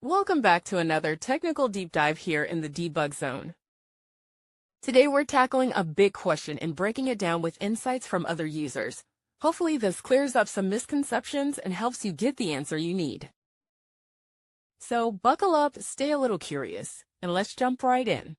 Welcome back to another technical deep dive here in the debug zone. Today we're tackling a big question and breaking it down with insights from other users. Hopefully this clears up some misconceptions and helps you get the answer you need. So buckle up, stay a little curious, and let's jump right in.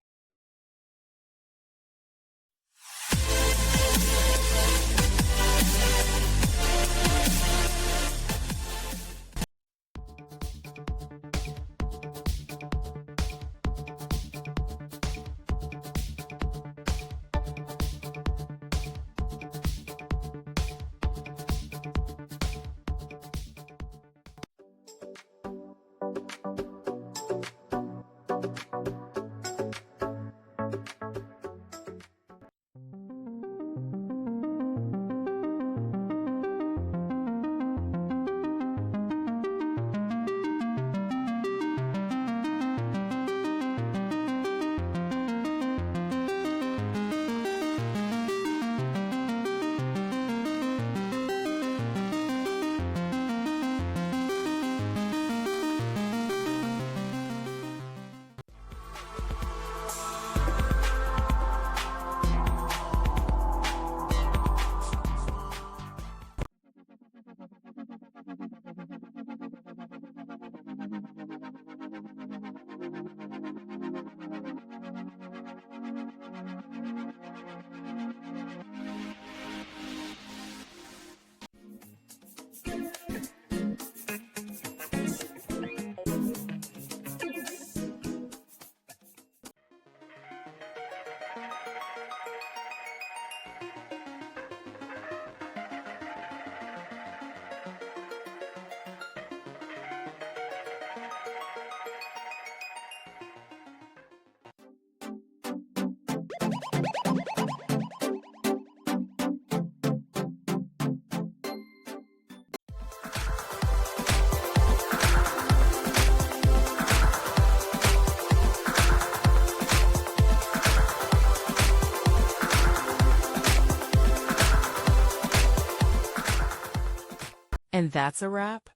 And that's a wrap.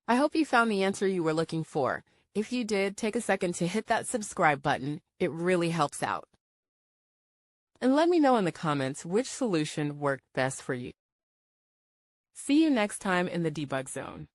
I hope you found the answer you were looking for. If you did, take a second to hit that subscribe button. It really helps out. And let me know in the comments which solution worked best for you. See you next time in the debug zone.